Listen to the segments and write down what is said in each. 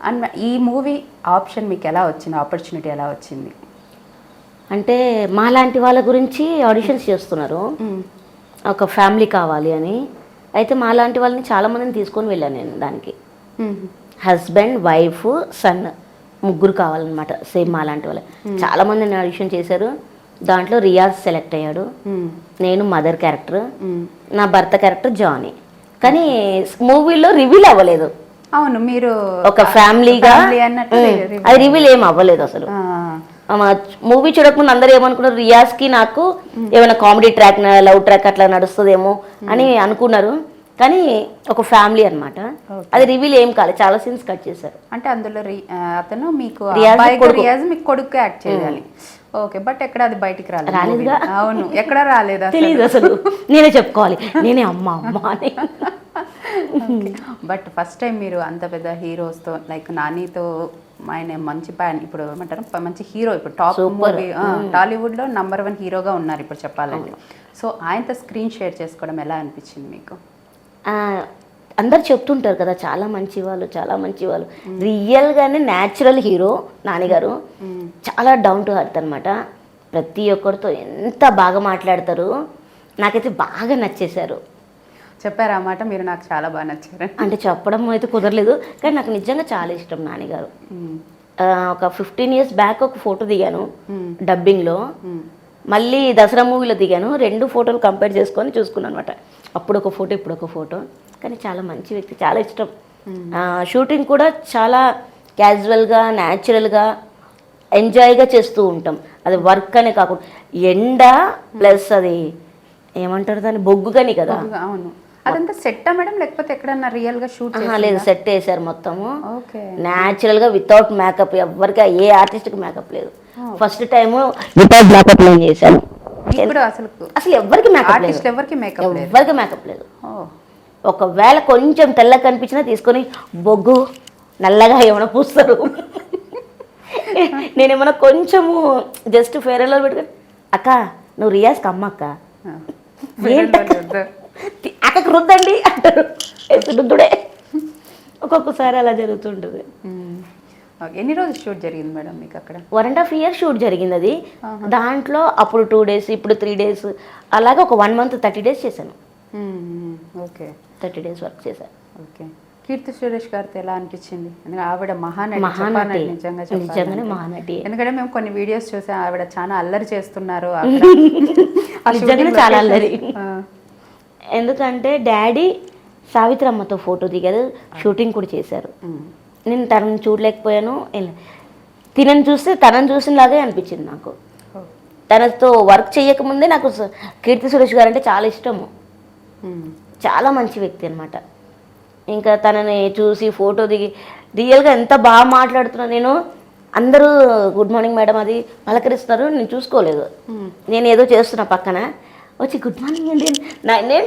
And ఈ movie option మీకు ఎలా వచ్చింది, ఆపర్చునిటీ ఎలా వచ్చింది? అంటే మాలాంటి వాళ్ళ గురించి ఆడిషన్స్ చేస్తున్నారు, ఒక ఫ్యామిలీ కావాలి అని. అయితే మాలాంటి వాళ్ళని చాలామందిని తీసుకొని వెళ్ళాను నేను దానికి. హస్బెండ్, వైఫ్, సన్, ముగ్గురు కావాలన్నమాట. సేమ్ మాలాంటి వాళ్ళే చాలామందిని ఆడిషన్ చేశారు. దాంట్లో రియాజ్ సెలెక్ట్ అయ్యాడు. నేను మదర్ క్యారెక్టర్, నా భర్త క్యారెక్టర్ జానీ. కానీ మూవీలో రివీల్ అవ్వలేదు. అవును, మీరు ఒక ఫ్యామిలీగా అది రివీల్ ఏం అవ్వలేదు అసలు. మూవీ చూడకముందు అందరూ ఏమనుకున్నారు, రియాజ్కి నాకు ఏమైనా కామెడీ ట్రాక్, లవ్ ట్రాక్ అట్లా నడుస్తుందేమో అని అనుకున్నారు. కానీ ఒక ఫ్యామిలీ అనమాట. అది రివీల్ ఏం కాలేదు, చాలా సీన్స్ కట్ చేశారు. అంటే అందులో అతను మీకు రియాజ్ మీకు కొడుకు యాక్ట్ చేయాలి. ఓకే, బట్ ఎక్కడ అది బయటికి రాలేదుగా. అవును, ఎక్కడ రాలేదు, తెలియదు అసలు. నేనే చెప్పుకోవాలి, నేనే అమ్మ అని. బట్ ఫస్ట్ టైం మీరు అంత పెద్ద హీరోస్తో లైక్ నానితో, ఆయన మంచి ఇప్పుడు ఏమంటారు మంచి హీరో, ఇప్పుడు టాప్ మూవీ టాలీవుడ్లో #1 హీరోగా ఉన్నారు ఇప్పుడు చెప్పాలంటే. సో ఆయనతో స్క్రీన్ షేర్ చేసుకోవడం ఎలా అనిపించింది మీకు? అందరు చెప్తుంటారు కదా చాలా మంచివాళ్ళు, చాలా మంచివాళ్ళు. రియల్గానే న్యాచురల్ హీరో నానిగారు. చాలా డౌన్ టు ఎర్త్ అనమాట. ప్రతి ఒక్కరితో ఎంత బాగా మాట్లాడతారు. నాకైతే బాగా నచ్చేశారు. చెప్పారు ఆ మాట, మీరు నాకు చాలా బాగా నచ్చారు అంటే చెప్పడం అయితే కుదరలేదు, కానీ నాకు నిజంగా చాలా ఇష్టం నానిగారు. ఒక 15 years బ్యాక్ ఒక ఫోటో దిగాను డబ్బింగ్లో, మళ్ళీ దసరా మూవీలో దిగాను. 2 ఫోటోలు కంపేర్ చేసుకొని చూసుకున్నాను అనమాట. అప్పుడు ఒక ఫోటో, ఇప్పుడు ఒక ఫోటో. కానీ చాలా మంచి వ్యక్తి, చాలా ఇష్టం. షూటింగ్ కూడా చాలా క్యాజువల్గా, న్యాచురల్గా, ఎంజాయ్గా చేస్తూ ఉంటాం. అది వర్క్ అనే కాకుండా ఎండ ప్లస్ అది ఏమంటారు దాన్ని, బొగ్గు కానీ కదా. అవును, అదంతా సెట్టా మేడం లేకపోతే ఎక్కడన్నా రియల్గా షూట్? లేదు, సెట్ వేసారు మొత్తము. న్యాచురల్గా వితౌట్ మేకప్. ఎవరికి ఏ ఆర్టిస్ట్కి మేకప్ లేదు. ఫస్ట్ టైము వితౌట్ మేకప్ నేను చేశాను. అసలు ఎవరికి మేకప్ లేదు. ఒకవేళ కొంచెం తెల్లగా కనిపించినా తీసుకొని బొగ్గు నల్లగా ఏమైనా పూస్తారు. నేనేమన్నా కొంచెము జస్ట్ ఫేర్ అండ్ లవ్లీ పెట్టుకొని, అక్క నువ్వు రియాజ్కి అమ్మ అక్క, అక్కకు రుద్దండి అంటారు. రుద్దుడే. ఒక్కొక్కసారి అలా జరుగుతుంటుంది. ఎన్ని రోజులు షూట్ జరిగింది మేడం మీకు అక్కడ? 1.5 years షూట్ జరిగింది అది. దాంట్లో అప్పుడు 2 days, ఇప్పుడు 3 days, అలాగే ఒక 1 month 30 days చేశాను. ఓకే, 30 days వర్క్ చేశాను. ఓకే. కీర్తి సురేష్ గారితో ఎలా అనిపించింది? ఆవిడ మహానటి, నిజంగానే మహానటి. ఎందుకంటే మేము కొన్ని వీడియోస్ చూసాం, ఆవిడ చాలా అల్లరి చేస్తున్నారు. నిజంగానే చాలా అల్లరి. ఎందుకంటే డాడీ సావిత్రమ్మతో ఫోటో దిగారు, షూటింగ్ కూడా చేశారు. నేను తనని చూడలేకపోయాను. తినని చూస్తే తనని చూసినలాగే అనిపించింది నాకు. తనతో వర్క్ చేయకముందే నాకు కీర్తి సురేష్ గారు అంటే చాలా ఇష్టము. చాలా మంచి వ్యక్తి అనమాట. ఇంకా తనని చూసి ఫోటో దిగి రియల్గా ఎంత బాగా మాట్లాడుతున్నా. నేను అందరూ గుడ్ మార్నింగ్ మేడం అది పలకరిస్తున్నారు, నేను చూసుకోలేదు. నేను ఏదో చేస్తున్నా పక్కన వచ్చి గుడ్ మార్నింగ్ అండి, నేను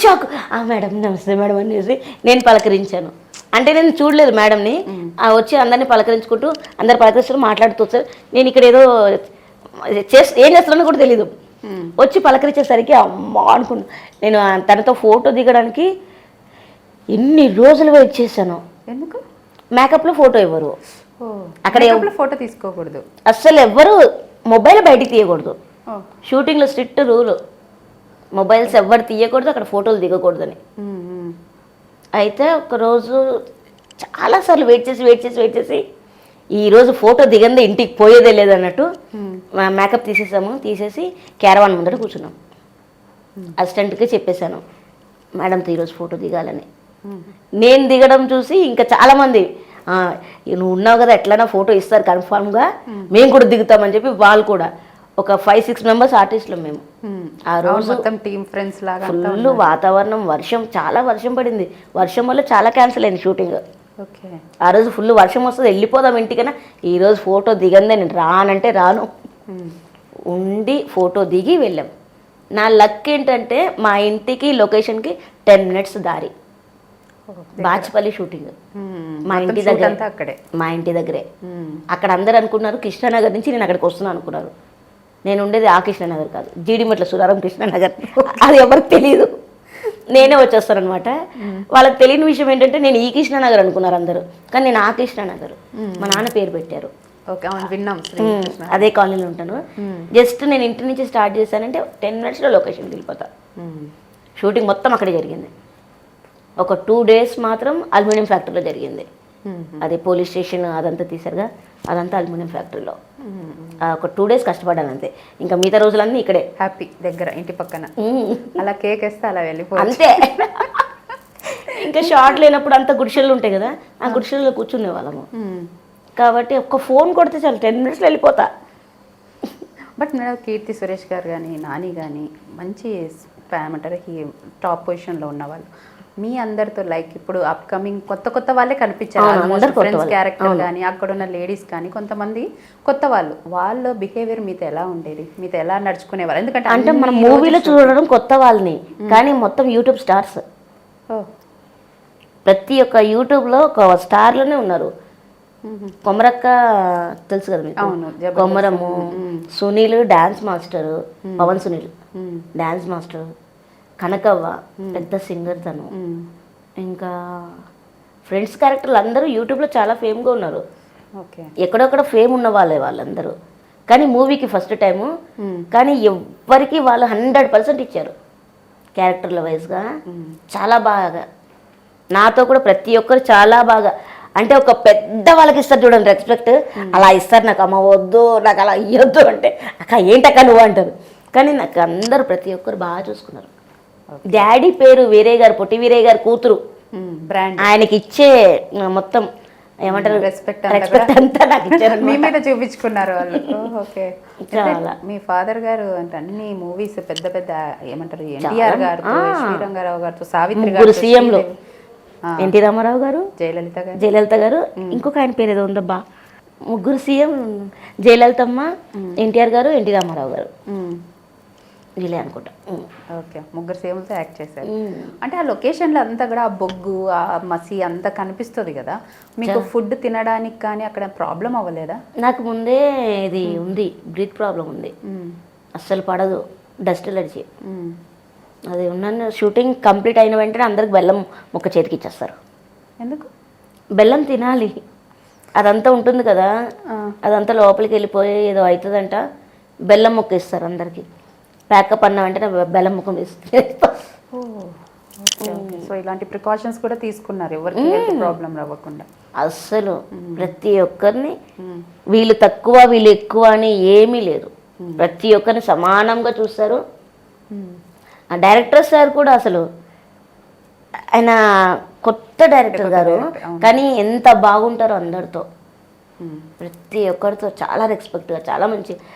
షాక్. మేడం నమస్తే మేడం అనేసి నేను పలకరించాను. అంటే నేను చూడలేదు మేడంని. వచ్చి అందరినీ పలకరించుకుంటూ అందరు పలకరిస్తూ మాట్లాడుతూ వచ్చారు. నేను ఇక్కడ ఏదో ఏం చేస్తున్నానో కూడా తెలీదు. వచ్చి పలకరించేసరికి అమ్మా అనుకున్నా. నేను తనతో ఫోటో దిగడానికి ఎన్ని రోజులు వెయిట్ చేశాను. ఎందుకు? మేకప్లో ఫోటో ఇవ్వరు అక్కడ, ఫోటో తీసుకోకూడదు అస్సలు. ఎవ్వరు మొబైల్ బయటికి తీయకూడదు. షూటింగ్లో స్ట్రిక్ట్ రూల్, మొబైల్స్ ఎవ్వరు తీయకూడదు, అక్కడ ఫోటోలు దిగకూడదని. అయితే ఒకరోజు చాలాసార్లు వెయిట్ చేసి ఈరోజు ఫోటో దిగందే ఇంటికి పోయేదే లేదన్నట్టు మేకప్ తీసేసి క్యారవాన్ ముందర కూర్చున్నాం. అసిస్టెంట్కి చెప్పేశాను, మేడంతో ఈరోజు ఫోటో దిగాలని. నేను దిగడం చూసి ఇంకా చాలామంది, నువ్వు ఉన్నావు కదా ఎట్లైనా ఫోటో ఇస్తారు కన్ఫామ్గా, మేము కూడా దిగుతామని చెప్పి వాళ్ళు కూడా ఒక 5-6 members ఆర్టిస్టులు మేము. ఆ రోజు మొత్తం టీమ్ ఫ్రెండ్స్ లాగా ఫుల్ వాతావరణం, వర్షం, చాలా వర్షం పడింది. వర్షం వల్ల చాలా క్యాన్సిల్ అయింది షూటింగ్. ఆ రోజు ఫుల్ వర్షం వస్తుంది, వెళ్ళిపోదాం ఇంటికైనా, ఈరోజు ఫోటో దిగందే నేను రానంటే రాను. ఉండి ఫోటో దిగి వెళ్ళాం. నా లక్ ఏంటంటే మా ఇంటికి లొకేషన్కి 10 minutes దారి. బాచ్పల్లి షూటింగ్ మా ఇంటి దగ్గరే. అక్కడ అందరు అనుకున్నారు కృష్ణానగర్ నుంచి నేను అక్కడికి వస్తున్నాను అనుకున్నారు. నేను ఉండేది ఆ కృష్ణానగర్ కాదు, జీడిమెట్ల సురారం కృష్ణానగర్. అది ఎవరికి తెలియదు. నేనే వచ్చేస్తాను అనమాట. వాళ్ళకి తెలియని విషయం ఏంటంటే నేను ఈ కృష్ణానగర్ అనుకున్నారు అందరూ, కానీ నేను ఆ కృష్ణానగర్ మా నాన్న పేరు పెట్టారు. ఓకే, అవును విన్నాం. అదే కాలనీలో ఉంటాను. జస్ట్ నేను ఇంటి నుంచి స్టార్ట్ చేశానంటే 10 minutesలో లొకేషన్కి వెళ్ళిపోతా. షూటింగ్ మొత్తం అక్కడే జరిగింది. ఒక 2 days మాత్రం అల్యూమినియం ఫ్యాక్టరీలో జరిగింది. అదే పోలీస్ స్టేషన్ అదంతా తీసారుగా, అదంతా అల్యూమినియం ఫ్యాక్టరీలో. ఒక 2 days కష్టపడ్డాను అంతే. ఇంకా మిగతా రోజులన్నీ ఇక్కడే హ్యాపీ దగ్గర ఇంటి పక్కన అలా కేక్ వేస్తే అలా వెళ్ళిపో అంతే. ఇంకా షార్ట్ లేనప్పుడు అంతా గుడిసెలు ఉంటాయి కదా, ఆ గుడిసెల్లో కూర్చునే వాళ్ళము. కాబట్టి ఒక్క ఫోన్ కొడితే చాలు 10 minutesలో వెళ్ళిపోతా. బట్ మేడం కీర్తి సురేష్ గారు కానీ నాని కానీ మంచి ఏమంటారు టాప్ పొజిషన్లో ఉన్నవాళ్ళు. మీ అందరితో లైక్ ఇప్పుడు అప్కమింగ్ కొత్త వాళ్ళే కనిపించారు. ఫ్రెండ్స్ క్యారెక్టర్ కానీ అక్కడ ఉన్న లేడీస్ కానీ కొంతమంది కొత్త వాళ్ళ బిహేవియర్ మీతో ఎలా ఉండేది, మీతో ఎలా నడుచుకునేవారు? ఎందుకంటే అంటే మనం మూవీలో చూడడం కొత్త వాళ్ళని, కానీ మొత్తం యూట్యూబ్ స్టార్స్. ప్రతి ఒక్క యూట్యూబ్లో ఒక స్టార్లోనే ఉన్నారు. కొమరక్క తెలుసు కదా మీకు, కొమరము, Sunil dance master, Pavan Sunil dance master, Kanakavva పెద్ద సింగర్ తను. ఇంకా ఫ్రెండ్స్ క్యారెక్టర్లు అందరూ యూట్యూబ్లో చాలా ఫేమ్గా ఉన్నారు. ఓకే, ఎక్కడొక్కడ ఫేమ్ ఉన్న వాళ్ళందరూ. కానీ మూవీకి ఫస్ట్ టైము, కానీ ఎవ్వరికి వాళ్ళు 100% ఇచ్చారు క్యారెక్టర్ల వైజ్గా. చాలా బాగా నాతో కూడా ప్రతి ఒక్కరు చాలా బాగా, అంటే ఒక పెద్ద వాళ్ళకి ఇస్తారు చూడండి రెస్పెక్ట్, అలా ఇస్తారు నాకు. అమ్మ వద్దు నాకు అలా ఇవ్వద్దు అంటే, అక్క ఏంటక్క నువ్వు అంటారు. కానీ నాకు అందరూ ప్రతి ఒక్కరు బాగా చూసుకున్నారు. డాడీ పేరు వీరయ్య గారు, పొట్టి వీరయ్య గారు కూతురు, బ్రాండ్ ఆయనకి ఇచ్చే మొత్తం ఏమంటారు రెస్పెక్ట్ అంతా నాకు ఇచ్చారు. మీ మీద చూపించుకున్నారు వాళ్ళు. ఓకే, చాలా. మీ ఫాదర్ గారు అంటే అన్ని మూవీస్ పెద్ద ఏమంటారు ఎన్టీఆర్ గారితో, శ్రీరంగారావు గారితో, సావిత్రి గారు, సీఎంలో ఎన్టీ రామారావు గారు, జయలలిత గారు, ఇంకొక ఆయన పేరు ఏదో ఉందబ్బా, ముగ్గురు సీఎం, జయలలితమ్మ, ఎన్టీఆర్ గారు, ఎన్టీ రామారావు గారు, వీళ్ళే అనుకుంటా. ఓకే, ముగ్గురు సీఎంలతో యాక్ట్ చేశారు. అంటే ఆ లొకేషన్లో అంతా కూడా ఆ బొగ్గు, ఆ మసి అంతా కనిపిస్తుంది కదా, మీకు ఫుడ్ తినడానికి కానీ అక్కడ ప్రాబ్లం అవ్వలేదా? నాకు ముందే ఇది ఉంది, బ్రీత్ ప్రాబ్లం ఉంది, అస్సలు పడదు, డస్ట్ ఎలర్జీ. అది ఉన్నాను. షూటింగ్ కంప్లీట్ అయిన వెంటనే అందరికి బెల్లం ముక్క చేతికి ఇచ్చేస్తారు. ఎందుకు? బెల్లం తినాలి, అదంతా ఉంటుంది కదా, అదంతా లోపలికి వెళ్ళిపోయి ఏదో అవుతుందంట, బెల్లం ముక్క ఇస్తారు అందరికి. ప్యాకప్ అన్న వెంటనే బెల్లం ముక్క ఇస్తారు. సో ఇలాంటి ప్రికాషన్స్ కూడా తీసుకున్నారు ఎవరికి హెల్త్ ప్రాబ్లం రావకుండా. అస్సలు ప్రతి ఒక్కరిని వీళ్ళు తక్కువ వీళ్ళు ఎక్కువ అని ఏమీ లేదు, ప్రతి ఒక్కరిని సమానంగా చూస్తారు. ఆ డైరెక్టర్ సార్ కూడా అసలు ఆయన కొత్త డైరెక్టర్ గారు, కానీ ఎంత బాగుంటారో అందరితో, ప్రతి ఒక్కరితో చాలా రెస్పెక్ట్గా, చాలా మంచి.